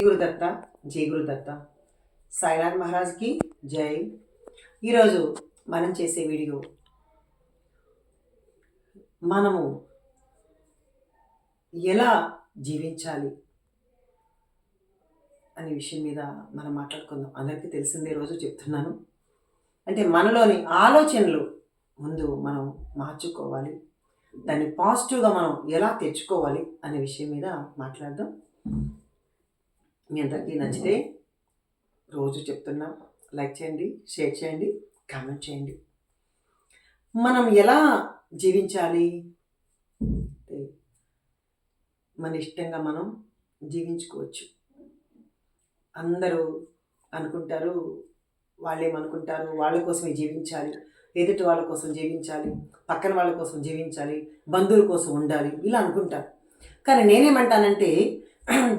గురుదత్త, జై గురుదత్త. సాయినాథ్ మహారాజ్కి జై. ఈరోజు మనం చేసే వీడియో మనము ఎలా జీవించాలి అనే విషయం మీద మనం మాట్లాడుకుందాం. అందరికీ తెలిసిందే, రోజు చెప్తున్నాను. అంటే మనలోని ఆలోచనలు ముందు మనం మార్చుకోవాలి, దాన్ని పాజిటివ్గా మనం ఎలా తెచ్చుకోవాలి అనే విషయం మీద మాట్లాడదాం. మీ అందరికీ నచ్చితే రోజు చెప్తున్నా, లైక్ చేయండి, షేర్ చేయండి, కామెంట్ చేయండి. మనం ఎలా జీవించాలి? మన ఇష్టంగా మనం జీవించుకోవచ్చు. అందరూ అనుకుంటారు, వాళ్ళేమనుకుంటారు, వాళ్ళ కోసమే జీవించాలి, ఎదుటి వాళ్ళ కోసం జీవించాలి, పక్కన వాళ్ళ కోసం జీవించాలి, బంధువుల కోసం ఉండాలి, ఇలా అనుకుంటారు. కానీ నేనేమంటానంటే,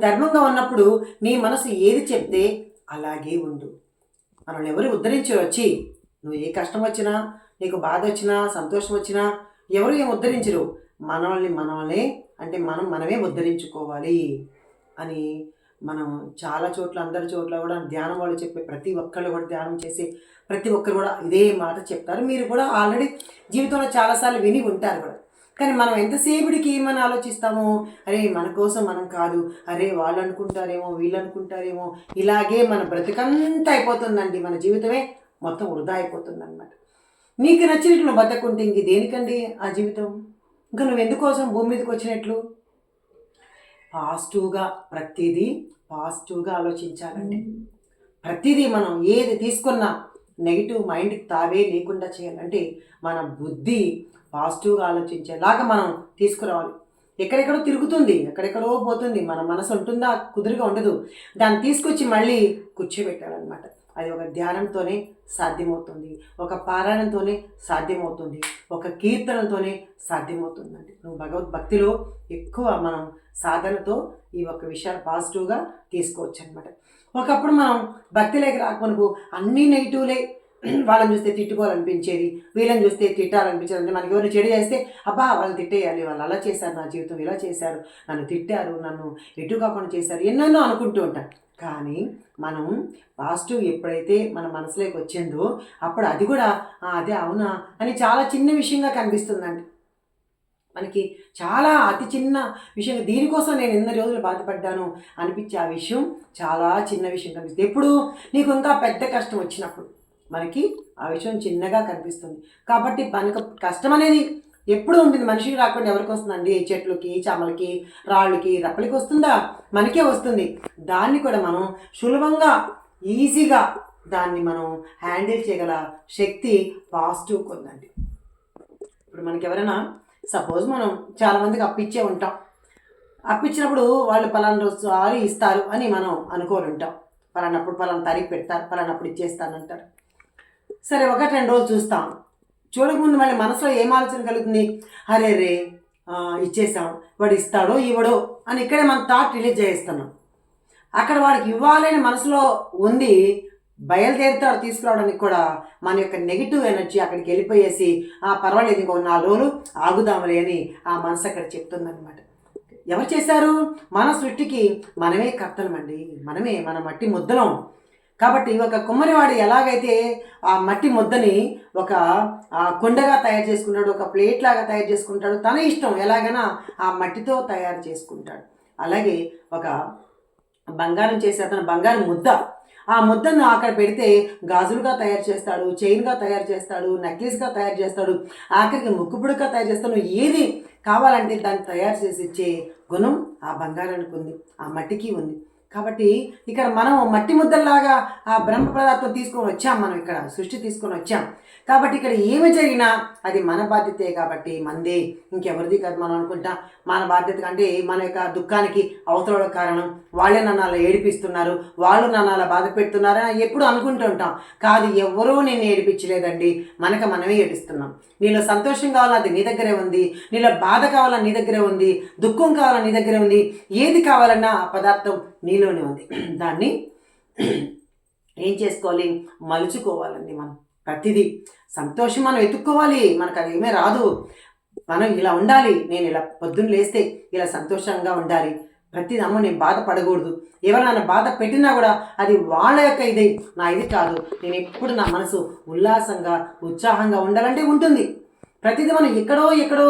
ధర్మంగా ఉన్నప్పుడు నీ మనసు ఏది చెప్తే అలాగే ఉండు. మనల్ని ఎవరు ఉద్ధరించరు. వచ్చి నువ్వు ఏ కష్టం వచ్చినా, నీకు బాధ వచ్చినా, సంతోషం వచ్చినా ఎవరు ఏం ఉద్ధరించరు. మనమే అంటే మనమే ఉద్ధరించుకోవాలి అని మనం చాలా చోట్ల, అందరి చోట్ల కూడా ధ్యానం వాళ్ళు చెప్పే ప్రతి ఒక్కళ్ళు కూడా, ధ్యానం చేసే ప్రతి ఒక్కరు కూడా ఇదే మాట చెప్తారు. మీరు కూడా ఆల్రెడీ జీవితంలో చాలాసార్లు విని ఉంటారు కూడా. కానీ మనం ఎంతసేపుడికి ఏమని ఆలోచిస్తామో, అరే మన కోసం మనం కాదు, అరే వాళ్ళు అనుకుంటారేమో, వీళ్ళు అనుకుంటారేమో, ఇలాగే మన బ్రతికంతా అయిపోతుందండి. మన జీవితమే మొత్తం వృధా అయిపోతుంది అనమాట. నీకు నచ్చినట్లు నువ్వు బతకుంటే ఇంక దేనికండి ఆ జీవితం? ఇంకా నువ్వు ఎందుకోసం భూమి మీదకి వచ్చినట్లు? పాజిటివ్గా, ప్రతిదీ పాజిటివ్గా ఆలోచించాలండి. ప్రతిదీ మనం ఏది తీసుకున్నా నెగిటివ్ మైండ్కి తావే లేకుండా చేయాలంటే మన బుద్ధి పాజిటివ్గా ఆలోచించేలాగా మనం తీసుకురావాలి. ఎక్కడెక్కడో తిరుగుతుంది, ఎక్కడెక్కడో పోతుంది, మన మనసు ఉంటుందా? కుదురుగా ఉండదు. దాన్ని తీసుకొచ్చి మళ్ళీ కూర్చోబెట్టాలన్నమాట. అది ఒక ధ్యానంతోనే సాధ్యమవుతుంది, ఒక పారాయణంతోనే సాధ్యమవుతుంది, ఒక కీర్తనతోనే సాధ్యమవుతుందండి. నువ్వు భగవద్భక్తిలో ఎక్కువ మనం సాధనతో ఈ ఒక్క విషయాలు పాజిటివ్గా తీసుకోవచ్చు అనమాట. ఒకప్పుడు మనం భక్తిలోకి రాకమునుపు అన్నీ నెగిటివ్లే. వాళ్ళని చూస్తే తిట్టుకోవాలనిపించేది, వీళ్ళని చూస్తే తిట్టాలనిపించేది. అంటే మనకి ఎవరు చెడు చేస్తే అబ్బా వాళ్ళని తిట్టేయాలి, వాళ్ళు అలా చేశారు, నా జీవితం ఇలా చేశారు, నన్ను తిట్టారు, నన్ను ఎటు కాకుండా చేశారు, ఎన్నెన్నో అనుకుంటూ ఉంటాం. కానీ మనం పాజిటివ్ ఎప్పుడైతే మన మనసులోకి వచ్చిందో అప్పుడు అది కూడా అదే అవునా అని చాలా చిన్న విషయంగా కనిపిస్తుందండి మనకి. చాలా అతి చిన్న విషయం, దీనికోసం నేను ఎన్ని రోజులు బాధపడ్డాను అనిపించే ఆ విషయం చాలా చిన్న విషయం కనిపిస్తుంది. ఎప్పుడు నీకు ఇంకా పెద్ద కష్టం వచ్చినప్పుడు మనకి ఆ విషయం చిన్నగా కనిపిస్తుంది. కాబట్టి మనకు కష్టం అనేది ఎప్పుడు ఉంటుంది, మనిషికి రాకుండా ఎవరికి వస్తుందండి? చెట్లకి, చామలకి, రాళ్ళకి, రప్పలకి వస్తుందా? మనకే వస్తుంది. దాన్ని కూడా మనం సులభంగా, ఈజీగా దాన్ని మనం హ్యాండిల్ చేయగల శక్తి పాజిటివ్ కొందండి. ఇప్పుడు మనకి ఎవరైనా సపోజ్ మనం చాలామందికి అప్పిచ్చే ఉంటాం. అప్పిచ్చినప్పుడు వాళ్ళు పలానా రోజు సారి ఇస్తారు అని మనం అనుకోని ఉంటాం. పలానప్పుడు పలానా తారీఖు పెడతారు, పలానప్పుడు ఇచ్చేస్తానంటారు. సరే, 1-2 రోజులు చూస్తాం. చూడకముందు మళ్ళీ మనసులో ఏం ఆలోచన కలుగుతుంది? అరే రే ఇచ్చేసాం, వాడు ఇస్తాడో ఇవ్వడో అని ఇక్కడే మన థాట్ రిలీజ్ చేస్తున్నాం. అక్కడ వాడికి ఇవ్వాలని మనసులో ఉంది, బయలుదేరుతాడు తీసుకురావడానికి కూడా మన యొక్క నెగిటివ్ ఎనర్జీ అక్కడికి వెళ్ళిపోయేసి పర్వాలేదు ఇంకో 4 రోజులు ఆగుదాములే అని ఆ మనసు అక్కడ చెప్తుందన్నమాట. ఎవరు చేశారు? మన సృష్టికి మనమే కర్తలమండి, మన మట్టి ముద్దలం. కాబట్టి ఒక కుమ్మరివాడు ఎలాగైతే ఆ మట్టి ముద్దని ఒక కుండగా తయారు చేసుకుంటాడు, ఒక ప్లేట్ లాగా తయారు చేసుకుంటాడు, తన ఇష్టం ఎలాగైనా ఆ మట్టితో తయారు చేసుకుంటాడు. అలాగే ఒక బంగారం చేసే అతను బంగారం ముద్ద, ఆ ముద్దను అక్కడ పెడితే గాజులుగా తయారు చేస్తాడు, చైన్గా తయారు చేస్తాడు, నెక్లెస్గా తయారు చేస్తాడు, ఆఖరికి ముక్కుపుడుగా తయారు చేస్తాడు. ఏది కావాలంటే దాన్ని తయారు చేసి ఇచ్చే గుణం ఆ బంగారానికి ఉంది, ఆ మట్టికి ఉంది. కాబట్టి ఇక్కడ మనం మట్టి ముద్దల్లాగా ఆ బ్రహ్మ పదార్థం తీసుకొని వచ్చాం, మనం ఇక్కడ సృష్టి తీసుకొని వచ్చాం. కాబట్టి ఇక్కడ ఏమి జరిగినా అది మన బాధ్యతే. కాబట్టి మందే, ఇంకెవరిది కాదు. మనం అనుకుంటాం మన బాధ్యత అంటే మన యొక్క దుఃఖానికి అవతల కారణం వాళ్ళే నన్ను అలా ఏడిపిస్తున్నారు, వాళ్ళు నన్ను అలా బాధ పెడుతున్నారు అని ఎప్పుడు అనుకుంటూ ఉంటాం. కాదు, ఎవరూ నేను ఏడిపించలేదండి, మనమే ఏడుస్తున్నాం. నీలో సంతోషం కావాలని అది నీ దగ్గరే ఉంది, నీలో బాధ కావాలని నీ దగ్గరే ఉంది, దుఃఖం కావాలని నీ దగ్గరే ఉంది, ఏది కావాలన్నా ఆ పదార్థం నీలోనే ఉంది. దాన్ని ఏం చేసుకోవాలి? మలుచుకోవాలండి. మనం ప్రతిదీ సంతోషం మనం ఎత్తుక్కోవాలి. మనకు అది ఏమీ రాదు. మనం ఇలా ఉండాలి, నేను ఇలా పొద్దున్న లేస్తే ఇలా సంతోషంగా ఉండాలి, ప్రతిది అమ్మ నేను బాధపడకూడదు, ఎవరైనా బాధ పెట్టినా కూడా అది వాళ్ళ యొక్క ఇది, నా ఇది కాదు. నేను ఎప్పుడు నా మనసు ఉల్లాసంగా ఉత్సాహంగా ఉండాలంటే ఉంటుంది. ప్రతిదీ మనం ఎక్కడో ఎక్కడో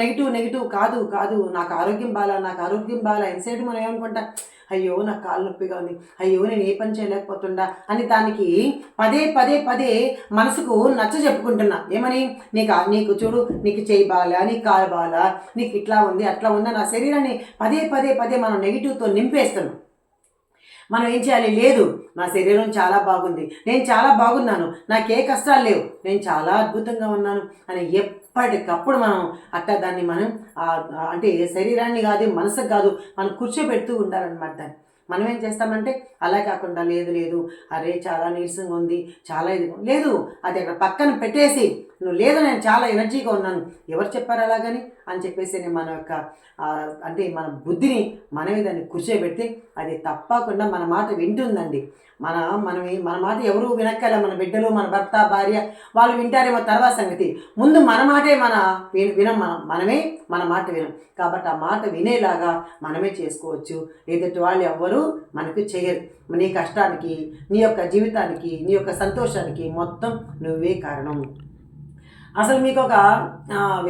నెగిటివ్ కాదు కాదు, నాకు ఆరోగ్యం బాగా ఎంతసేపు మనం ఏమనుకుంటా, అయ్యో నాకు కాళ్ళు నొప్పిగా ఉంది, అయ్యో నేను ఏ పని చేయలేకపోతుండా అని దానికి పదే మనసుకు నచ్చ చెప్పుకుంటున్నా. ఏమని, నీకు చూడు, నీకు చేయి బాగా, నీకు కాలు బాగా, నీకు ఇట్లా ఉంది అట్లా ఉందా, నా శరీరాన్ని పదే మనం నెగిటివ్తో నింపేస్తున్నాం. మనం ఏం చేయాలి, లేదు నా శరీరం చాలా బాగుంది, నేను చాలా బాగున్నాను, నాకే కష్టాలు లేవు, నేను చాలా అద్భుతంగా ఉన్నాను అని ఎప్పటికప్పుడు మనం దాన్ని మనం అంటే శరీరాన్ని కాదు మనసుకు కాదు మనం కూర్చోబెడుతూ ఉండాలన్నమాట. దాన్ని మనం ఏం చేస్తామంటే అలా కాకుండా లేదు అరే చాలా నీరసంగా ఉంది, చాలా ఇది లేదు, అది అక్కడ పక్కన పెట్టేసి నువ్వు లేదు నేను చాలా ఎనర్జీగా ఉన్నాను, ఎవరు చెప్పారు అలాగని అని చెప్పేసి మన యొక్క అంటే మన బుద్ధిని మనమే దాన్ని కూర్చోబెడితే అది తప్పకుండా మన మాట వింటుందండి. మన మాట ఎవరు వినక్కల, మన బిడ్డలు, మన భర్త, భార్య వాళ్ళు వింటారేమో తర్వాత సంగతి. ముందు మన మాటే వినం, మనమే మన మాట వినం. కాబట్టి ఆ మాట వినేలాగా మనమే చేసుకోవచ్చు. ఎదుటి వాళ్ళు ఎవ్వరూ మనకు చేయరు. నీ కష్టానికి, నీ యొక్క జీవితానికి, నీ యొక్క సంతోషానికి మొత్తం నువ్వే కారణం. అసలు మీకు ఒక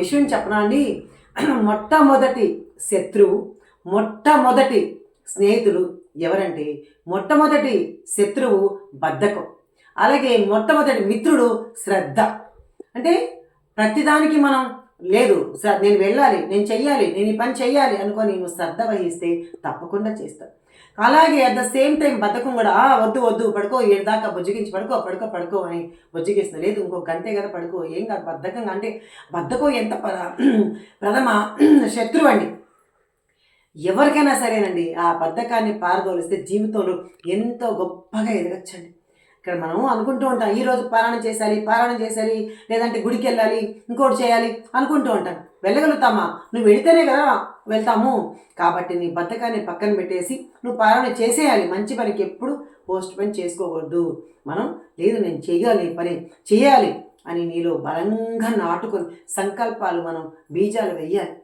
విషయం చెప్పనా అండి, మొట్టమొదటి శత్రువు, మొట్టమొదటి స్నేహితులు ఎవరంటే, మొట్టమొదటి శత్రువు బద్ధకం, అలాగే మొట్టమొదటి మిత్రుడు శ్రద్ధ. అంటే ప్రతిదానికి మనం లేదు నేను వెళ్ళాలి, నేను చెయ్యాలి, నేను ఈ పని చెయ్యాలి అనుకొని నువ్వు శ్రద్ధ వహిస్తే తప్పకుండా చేస్తావు. అలాగే అట్ ద సేమ్ టైం బద్ధకం కూడా, వద్దు పడుకో, 7 దాకా బుజ్జగించి పడుకో అని బుజ్జగిస్తుంది. లేదు ఇంకో గంటే కదా పడుకో, ఏం కాదు. బద్ధకంగా అంటే బద్ధకం ఎంత ప్రథమ శత్రువు అండి ఎవరికైనా సరేనండి. ఆ బద్ధకాన్ని పారదోలిస్తే జీవితంలో ఎంతో గొప్పగా ఎదగచ్చండి. ఇక్కడ మనం అనుకుంటూ ఉంటాం, ఈరోజు పారాయణం చేయాలి, లేదంటే గుడికి వెళ్ళాలి, ఇంకోటి చేయాలి అనుకుంటూ ఉంటాం. వెళ్ళగలుగుతామా? నువ్వు వెళితేనే కదా వెళ్తాము. కాబట్టి నీ బద్ధకాన్ని పక్కన పెట్టేసి నువ్వు పారాయణ చేసేయాలి. మంచి పనికి ఎప్పుడు పోస్ట్ పోన్ చేసుకోకూడదు. మనం లేదు నేను చేయాలి, పని చేయాలి అని నీలో బలంగా నాటుకొని సంకల్పాలు మనం బీజాలు వెయ్యాలి.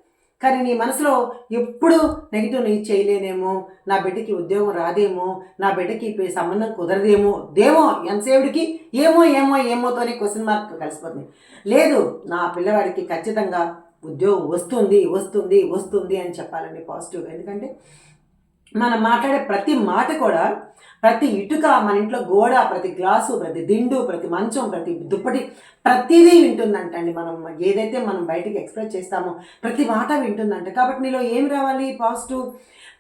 కానీ నీ మనసులో ఎప్పుడు నెగిటివ్, నేను చేయలేనేమో, నా బిడ్డకి ఉద్యోగం రాదేమో, నా బిడ్డకి సంబంధం కుదరదేమో, ఎంతసేపుడికి ఏమోతోనే క్వశ్చన్ మార్క్ కలిసిపోతుంది. లేదు నా పిల్లవాడికి ఖచ్చితంగా ఉద్యోగం వస్తుంది అని చెప్పాలండి పాజిటివ్గా. ఎందుకంటే మనం మాట్లాడే ప్రతి మాట కూడా, ప్రతి ఇటుక, మన ఇంట్లో గోడ, ప్రతి గ్లాసు, ప్రతి దిండు, ప్రతి మంచం, ప్రతి దుప్పటి, ప్రతిదీ వింటుందంటండి. మనం ఏదైతే మనం బయటికి ఎక్స్ప్రెస్ చేస్తామో ప్రతి మాట వింటుందంట. కాబట్టి నీలో ఏమి రావాలి? పాజిటివ్.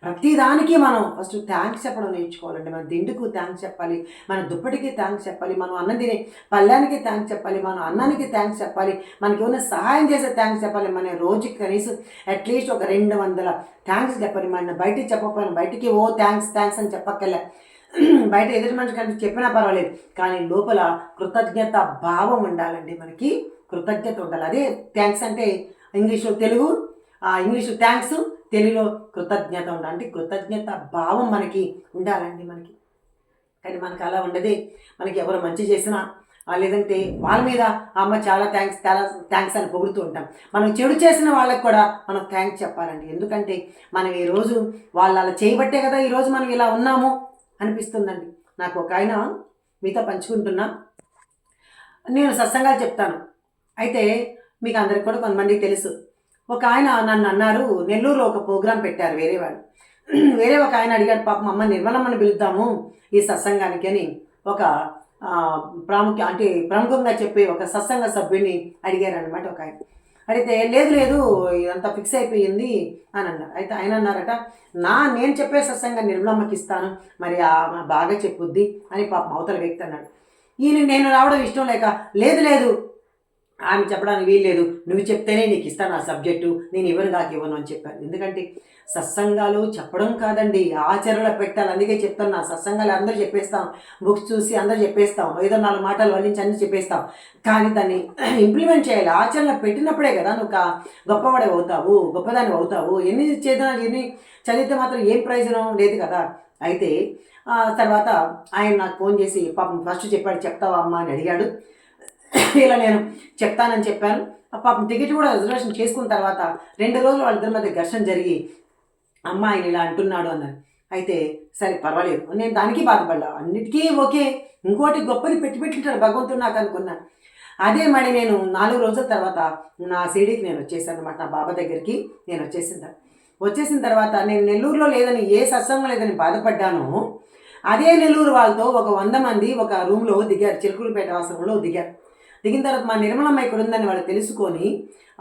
ప్రతిదానికి మనం ఫస్ట్ థ్యాంక్స్ చెప్పడం నేర్చుకోవాలండి. మన దిండుకు థ్యాంక్స్ చెప్పాలి, మన దుప్పటికి థ్యాంక్స్ చెప్పాలి, మనం అన్నం తినే పళ్ళానికి థ్యాంక్స్ చెప్పాలి, మన అన్నానికి థ్యాంక్స్ చెప్పాలి, మనకి ఏమైనా సహాయం చేసే థ్యాంక్స్ చెప్పాలి. మన రోజుకి కనీసం అట్లీస్ట్ ఒక 200 థ్యాంక్స్ చెప్పాలి. మన బయటికి చెప్పకపోయినా, బయటికి థ్యాంక్స్ అని చెప్పక్కర్లే, బయట ఎదుటి మనిషి కంటే చెప్పినా పర్వాలేదు, కానీ లోపల కృతజ్ఞత భావం ఉండాలండి. మనకి కృతజ్ఞత ఉండాలి. అదే థ్యాంక్స్ అంటే ఇంగ్లీషు థ్యాంక్స్, తెలుగులో కృతజ్ఞత ఉండాలి. అంటే కృతజ్ఞత భావం మనకి ఉండాలండి మనకి. కానీ మనకు అలా ఉండదే. మనకి ఎవరు మంచి చేసినా లేదంటే వాళ్ళ మీద అమ్మ చాలా థ్యాంక్స్ అని పొగుడుతూ ఉంటాం. మనం చెడు చేసిన వాళ్ళకి కూడా మనం థ్యాంక్స్ చెప్పాలండి. ఎందుకంటే మనం ఈరోజు వాళ్ళు అలా చేయబట్టే కదా ఈరోజు మనం ఇలా ఉన్నాము అనిపిస్తుందండి. నాకు ఒక ఆయన మీతో పంచుకుంటున్నా, నేను సత్సంగాలు చెప్తాను. అయితే మీకు అందరికి కూడా కొంతమందికి తెలుసు. ఒక ఆయన నన్ను అన్నారు, నెల్లూరులో ఒక ప్రోగ్రాం పెట్టారు వేరే ఒక ఆయన అడిగాడు, పాపం అమ్మ నిర్మలమ్మని పిలుద్దాము ఈ సత్సంగానికి అని ఒక ప్రముఖంగా చెప్పి ఒక సత్సంగ సభ్యుని అడిగారు అనమాట. ఒక ఆయన అడిగితే లేదు ఇదంతా ఫిక్స్ అయిపోయింది అని అన్నారు. అయితే ఆయన అన్నారట, నేను చెప్పే సత్సంగా నిర్మలమ్మకి ఇస్తాను, మరి బాగా చెప్పుద్ది అని పాపం అవతల వ్యక్తి అన్నాడు. నేను రావడం ఇష్టం లేక, లేదు ఆమె చెప్పడానికి వీల్లేదు, నువ్వు చెప్తేనే నీకు ఇస్తాను ఆ సబ్జెక్టు, నేను ఇవ్వను అని చెప్పాను. ఎందుకంటే సత్సంగాలు చెప్పడం కాదండి, ఆచరణలో పెట్టాలి. అందుకే చెప్తాను, సత్సంగాలు అందరూ చెప్పేస్తాం, బుక్స్ చూసి అందరూ చెప్పేస్తాం, ఏదో 4 మాటలు వల్లించి అన్నీ చెప్పేస్తాం. కానీ దాన్ని ఇంప్లిమెంట్ చేయాలి. ఆచరణలో పెట్టినప్పుడే కదా నువ్వు గొప్పదాన్ని అవుతావు. ఎన్ని చదివితే మాత్రం ఏం ప్రయోజనం లేదు కదా. అయితే తర్వాత ఆయన నాకు ఫోన్ చేసి పాపం ఫస్ట్ చెప్తావా అమ్మ అని అడిగాడు. ఇలా నేను చెప్తానని చెప్పాను. పాపం టికెట్ కూడా రిజర్వేషన్ చేసుకున్న తర్వాత 2 రోజులు వాళ్ళిద్దరి మధ్య ఘర్షణ జరిగి అమ్మ ఆయన ఇలా అంటున్నాడు అన్నారు. అయితే సరే పర్వాలేదు, నేను దానికి బాధపడ్డా, అన్నిటికీ ఓకే, ఇంకోటి గొప్పది పెట్టింటాడు భగవంతుడు నాకు అనుకున్నాను. అదే మళ్ళీ నేను 4 రోజుల తర్వాత నా షిరిడీకి నేను వచ్చేసాను అనమాట. నా బాబా దగ్గరికి నేను వచ్చేసిన తర్వాత నేను నెల్లూరులో లేదని, ఏ సత్సంగం లేదని బాధపడ్డాను. అదే నెల్లూరు వాళ్ళతో ఒక 100 మంది ఒక రూమ్లో దిగారు, చిలుకూరుపేట ఆశ్రమంలో దిగారు. దిగిన తర్వాత మా నిర్మలమ్మ ఇక్కడ ఉందని వాళ్ళు తెలుసుకొని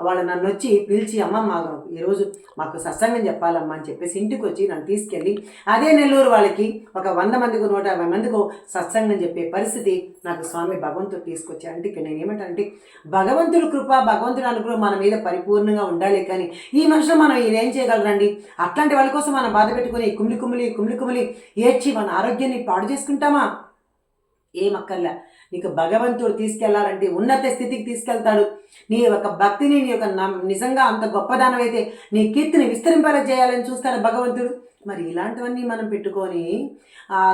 వాళ్ళు నన్ను వచ్చి పిలిచి, అమ్మ ఈరోజు మాకు సత్సంగం చెప్పాలమ్మా అని చెప్పేసి ఇంటికి వచ్చి నన్ను తీసుకెళ్ళి అదే నెల్లూరు వాళ్ళకి ఒక 100 మందికి 150 మందికి సత్సంగం చెప్పే పరిస్థితి నాకు స్వామి భగవంతుడు తీసుకొచ్చారు. అంటే ఇక్కడ నేను ఏమంటానంటే, భగవంతుడి కృప, భగవంతుడి అనుగ్రహం మన మీద పరిపూర్ణంగా ఉండాలి. కానీ ఈ మనుషులు మనం ఇదేం చేయగలరండి? అట్లాంటి వాళ్ళ కోసం మనం బాధ పెట్టుకుని కుమిలి ఏడ్చి మన ఆరోగ్యాన్ని పాడు చేసుకుంటామా? ఏమక్కర్లే. నీకు భగవంతుడు తీసుకెళ్లాలంటే ఉన్నత స్థితికి తీసుకెళ్తాడు. నీ యొక్క భక్తిని, నీ యొక్క నిజంగా అంత గొప్పదానమైతే నీ కీర్తిని విస్తరింపేలా చేయాలని చూస్తాడు భగవంతుడు. మరి ఇలాంటివన్నీ మనం పెట్టుకొని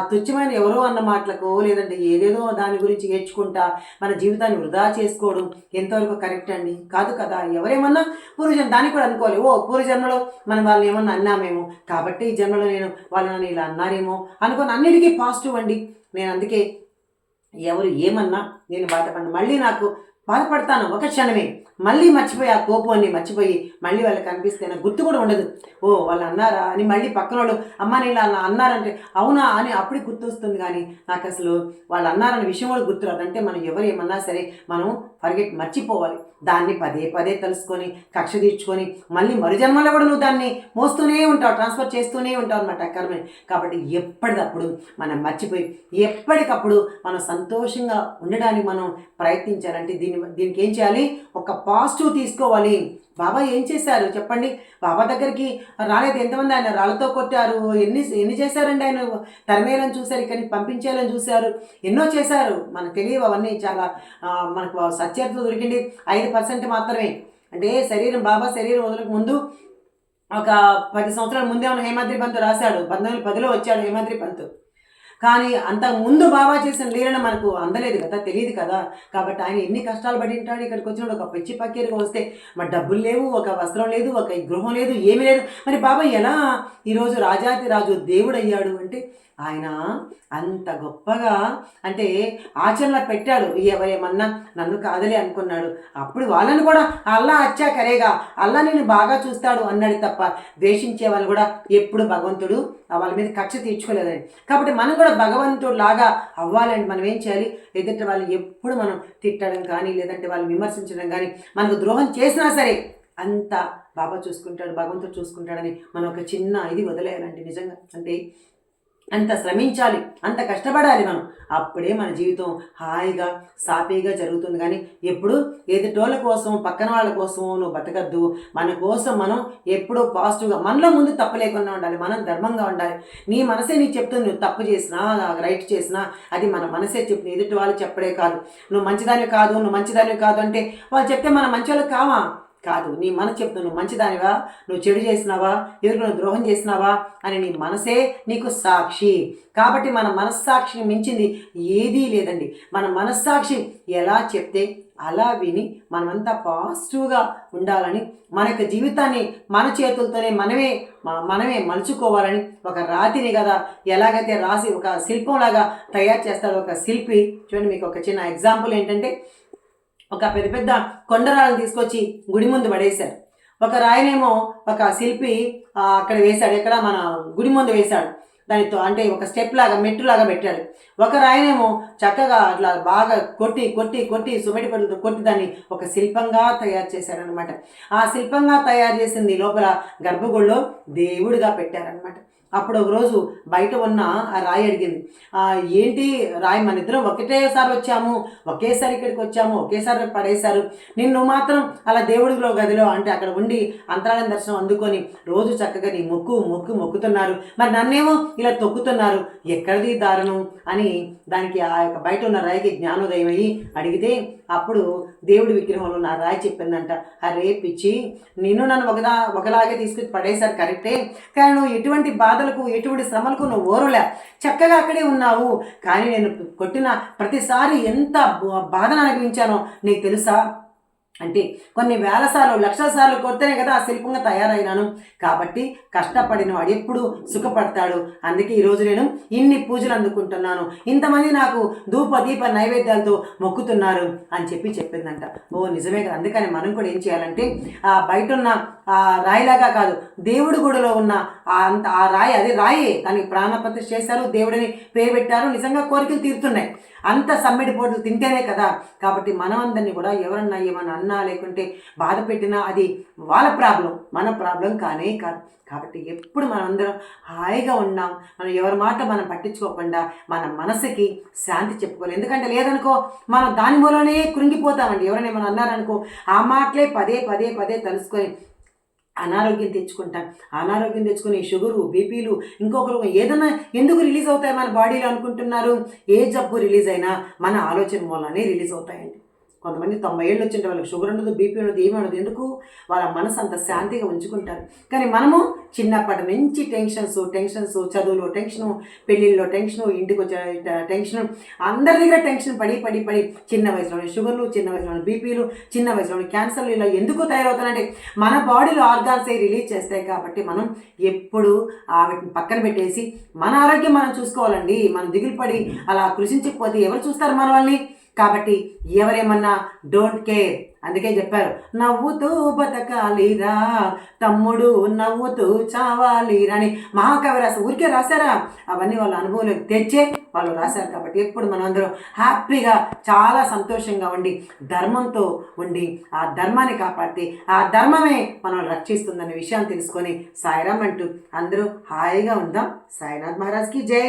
తుచ్చమైన ఎవరో అన్న మాటలకు, లేదంటే ఏదేదో దాని గురించి ఏడ్చుకుంటా మన జీవితాన్ని వృధా చేసుకోవడం ఎంతవరకు కరెక్ట్ అండి? కాదు కదా. ఎవరేమన్నా పూర్వజన్మ దానికి కూడా అనుకోవాలి, ఓ పూర్వజన్మలో మనం వాళ్ళని ఏమన్నా అన్నామేమో కాబట్టి ఈ జన్మలో నేను వాళ్ళని ఇలా అన్నారేమో అనుకోని అన్నిటికీ పాజిటివ్ అండి. నేను అందుకే ఎవరు ఏమన్నా నేను బాధపడిన మళ్ళీ నాకు బాధపడతాను ఒక క్షణమే, మళ్ళీ మర్చిపోయి ఆ కోపాన్ని మర్చిపోయి మళ్ళీ వాళ్ళకి కనిపిస్తే నాకు గుర్తు కూడా ఉండదు. ఓ వాళ్ళు అన్నారా అని మళ్ళీ పక్కన వాళ్ళు అమ్మ నేను అలా అన్నారంటే అవునా అని అప్పుడే గుర్తు వస్తుంది. కానీ నాకు అసలు వాళ్ళు అన్నారనే విషయం కూడా గుర్తురాదు. అంటే మనం ఎవరు ఏమన్నా సరే మనం మర్చిపోవాలి. దాన్ని పదే తెలుసుకొని కక్ష తీర్చుకొని మళ్ళీ మరుజన్మలో కూడా నువ్వు దాన్ని మోస్తూనే ఉంటావు, ట్రాన్స్ఫర్ చేస్తూనే ఉంటావు అనమాట కర్మని. కాబట్టి ఎప్పటికప్పుడు మనం మర్చిపోయి ఎప్పటికప్పుడు మనం సంతోషంగా ఉండడానికి మనం ప్రయత్నించాలంటే దీనికి ఏం చేయాలి? ఒక పాజిటివ్ తీసుకోవాలి. బాబా ఏం చేశారు చెప్పండి? బాబా దగ్గరికి రాలేదు ఎంతమంది? ఆయన రాళ్ళతో కొట్టారు, ఎన్ని చేశారండి? ఆయన తరిమేయాలని చూశారు, ఇక్కడికి పంపించేయాలని చూశారు, ఎన్నో చేశారు. మనకు తెలియవు అవన్నీ. చాలా మనకు సత్యత దొరికింది 5% మాత్రమే. అంటే బాబా శరీరం వదలక ముందు ఒక 10 సంవత్సరాల ముందే ఉన్న హేమాద్రి పంతు రాశాడు. 1910లో వచ్చాడు హేమాద్రి పంతు. కానీ అంతకు ముందు బాబా చేసిన లీలను మనకు అందలేదు కదా, తెలియదు కదా. కాబట్టి ఆయన ఎన్ని కష్టాలు పడి ఉంటాడు. ఇక్కడికి వచ్చినప్పుడు ఒక పిచ్చి పక్కీరుగా వస్తే మరి డబ్బులు లేవు, ఒక వస్త్రం లేదు, ఒక గృహం లేదు, ఏమీ లేదు. మరి బాబా ఎలా ఈరోజు రాజాతి రాజు దేవుడు అయ్యాడు అంటే ఆయన అంత గొప్పగా అంటే ఆచరణ పెట్టాడు. ఎవరేమన్నా నన్ను కాదలే అనుకున్నాడు. అప్పుడు వాళ్ళని కూడా అల్లా అచ్చా కరేగా, అల్లా నేను బాగా చూస్తాడు అన్నాడు తప్ప ద్వేషించే వాళ్ళు కూడా ఎప్పుడు భగవంతుడు వాళ్ళ మీద కక్ష తీర్చుకోలేదండి. కాబట్టి మనం కూడా భగవంతుడు లాగా అవ్వాలండి. మనం ఏం చేయాలి? ఎదుటి వాళ్ళు ఎప్పుడు మనం తిట్టడం కానీ లేదంటే వాళ్ళు విమర్శించడం కానీ, మనకు ద్రోహం చేసినా సరే అంత బాబా చూసుకుంటాడు, భగవంతుడు చూసుకుంటాడని మనం ఒక చిన్న ఇది వదిలేయాలండి. నిజంగా అంటే అంత శ్రమించాలి, అంత కష్టపడాలి మనం. అప్పుడే మన జీవితం హాయిగా సాఫీగా జరుగుతుంది. కానీ ఎప్పుడు ఎదుటోళ్ళ కోసం పక్కన వాళ్ళ కోసం నువ్వు బతకద్దు. మన కోసం మనం ఎప్పుడూ పాజిటివ్గా, మనలో ముందు తప్పు లేకుండా ఉండాలి, మనం ధర్మంగా ఉండాలి. నీ మనసే నీకు చెప్తుంది, నువ్వు తప్పు చేసినా రైట్ చేసినా అది మన మనసే చెప్తుంది, ఎదుటి వాళ్ళు చెప్పడే కాదు. నువ్వు మంచిదానివి కాదు అంటే వాళ్ళు చెప్తే మన మంచి వాళ్ళు కాదు. నీ మనసు చెప్తావు, నువ్వు మంచిదానివా, నువ్వు చెడు చేసినావా, ఎవరికి నువ్వు ద్రోహం చేసినావా అని నీ మనసే నీకు సాక్షి. కాబట్టి మన మనస్సాక్షిని మించింది ఏదీ లేదండి. మన మనస్సాక్షి ఎలా చెప్తే అలా విని మనమంతా పాజిటివ్గా ఉండాలని, మన యొక్క జీవితాన్ని మన చేతులతోనే మనమే మలుచుకోవాలని, ఒక రాతిని కదా ఎలాగైతే రాసి ఒక శిల్పంలాగా తయారు చేస్తారో ఒక శిల్పి. చూడండి, మీకు ఒక చిన్న ఎగ్జాంపుల్ ఏంటంటే, ఒక పెద్ద కొండరాలను తీసుకొచ్చి గుడి ముందు పడేశారు. ఒక రాయినేమో ఒక శిల్పి అక్కడ వేశాడు, ఎక్కడ మన గుడి ముందు వేశాడు. దానితో అంటే ఒక స్టెప్ లాగా మెట్టులాగా పెట్టాడు. ఒక రాయినేమో చక్కగా అట్లా బాగా కొట్టి సుమెటి పళ్ళతో కొట్టి దాన్ని ఒక శిల్పంగా తయారు చేశారనమాట. ఆ శిల్పంగా తయారు చేసింది లోపల గర్భగుడిలో దేవుడిగా పెట్టారనమాట. అప్పుడు ఒకరోజు బయట ఉన్న ఆ రాయి అడిగింది, ఏంటి రాయి, మన ఇద్దరం ఒకటేసారి వచ్చాము, ఒకేసారి ఇక్కడికి వచ్చాము, ఒకేసారి పడేశారు, నిన్ను మాత్రం అలా దేవుడిలో గదిలో అంటే అక్కడ ఉండి అంతరాలయం దర్శనం అందుకొని రోజు చక్కగా నీ మొక్కుతున్నారు, మరి నన్నేమో ఇలా తొక్కుతున్నారు, ఎక్కడిది దారుణం అని దానికి ఆ యొక్క బయట ఉన్న రాయికి జ్ఞానోదయం అయ్యి అడిగితే అప్పుడు దేవుడి విగ్రహంలో నా రాయి చెప్పిందంట, అరే పిచ్చి, నన్ను ఒకలాగే తీసుకొచ్చి పడేశారు కరెక్టే, కానీ నువ్వు ఎటువంటి బాధలకు ఎటువంటి శ్రమలకు నువ్వు ఓరులే, చక్కగా అక్కడే ఉన్నావు. కానీ నేను కొట్టిన ప్రతిసారి ఎంత బాధను అనుభవించానో నీకు తెలుసా? అంటే కొన్ని వేల సార్లు లక్షల సార్లు కొడితేనే కదా ఆ శిల్పంగా తయారైనాను. కాబట్టి కష్టపడిన వాడు ఎప్పుడు సుఖపడతాడు. అందుకే ఈరోజు నేను ఇన్ని పూజలు అందుకుంటున్నాను, ఇంతమంది నాకు ధూప దీప నైవేద్యాలతో మొక్కుతున్నారు అని చెప్పిందంట. ఓ నిజమే కదా. అందుకని మనం కూడా ఏం చేయాలంటే బయట ఉన్న రాయిలాగా కాదు, దేవుడి గుడిలో ఉన్న ఆ రాయి, అదే రాయి దానికి ప్రాణప్రతిష్ఠ చేశారు, దేవుడిని పేరు పెట్టారు, నిజంగా కోరికలు తీరుతున్నాయి. అంత సమ్మిడి పోట్లు తింటేనే కదా. కాబట్టి మనమందరినీ కూడా ఎవరన్నా ఏమన్నా అన్నా లేకుంటే బాధ పెట్టినా అది వాళ్ళ ప్రాబ్లం, మన ప్రాబ్లం కానే కాదు. కాబట్టి ఎప్పుడు మనం అందరం హాయిగా ఉన్నాం, మనం ఎవరి మాట మనం పట్టించుకోకుండా మన మనసుకి శాంతి చెప్పుకోవాలి. ఎందుకంటే లేదనుకో మనం దాని మూలనే కృంగిపోతామండి. ఎవరైనా ఏమైనా అన్నారనుకో ఆ మాటలే పదే పదే పదే తలుసుకొని అనారోగ్యం తెచ్చుకుంటాం. అనారోగ్యం తెచ్చుకుని షుగరు, బీపీలు, ఇంకొకరు ఏదైనా ఎందుకు రిలీజ్ అవుతాయి మన బాడీలో అనుకుంటున్నారు? ఏ జబ్బు రిలీజ్ అయినా మన ఆలోచన మూలనే రిలీజ్ అవుతాయండి. కొంతమంది 90 ఏళ్ళు వచ్చింటే వాళ్ళకి షుగర్ ఉండదు, బీపీ ఉండదు, ఏమి ఉండదు. ఎందుకు? వాళ్ళ మనసు అంత శాంతిగా ఉంచుకుంటారు. కానీ మనము చిన్నప్పటి నుంచి టెన్షన్స్, చదువులో టెన్షను, పెళ్ళిళ్ళలో టెన్షను, ఇంటికి వచ్చే టెన్షను, అందరి దగ్గర టెన్షన్ పడి పడి పడి చిన్న వయసులోని షుగర్లు, చిన్న వయసులోని బీపీలు, చిన్న వయసులోని క్యాన్సర్లు ఇలా ఎందుకు తయారవుతానంటే మన బాడీలో ఆర్గాన్స్ రిలీజ్ చేస్తాయి. కాబట్టి మనం ఎప్పుడు వీటిని పక్కన పెట్టేసి మన ఆరోగ్యం మనం చూసుకోవాలండి. మనం దిగులు పడి అలా కృషించకపోతే ఎవరు చూస్తారు మన వాళ్ళని? కాబట్టి ఎవరేమన్నా డోంట్ కేర్. అందుకే చెప్పారు, నవ్వుతూ బతకాలిరా తమ్ముడు, నవ్వుతూ చావాలిరా అని మహాకవి రాసి ఊరికే రాశారా? అవన్నీ వాళ్ళ అనుభవంలోకి తెచ్చే వాళ్ళు రాశారు. కాబట్టి ఎప్పుడు మనం అందరం హ్యాపీగా చాలా సంతోషంగా ఉండి ధర్మంతో ఉండి ఆ ధర్మాన్ని కాపాడితే ఆ ధర్మమే మనల్ని రక్షిస్తుందనే విషయాన్ని తెలుసుకొని సాయిరామ్ అంటూ అందరూ హాయిగా ఉందాం. సాయినాథ్ మహారాజ్కి జై.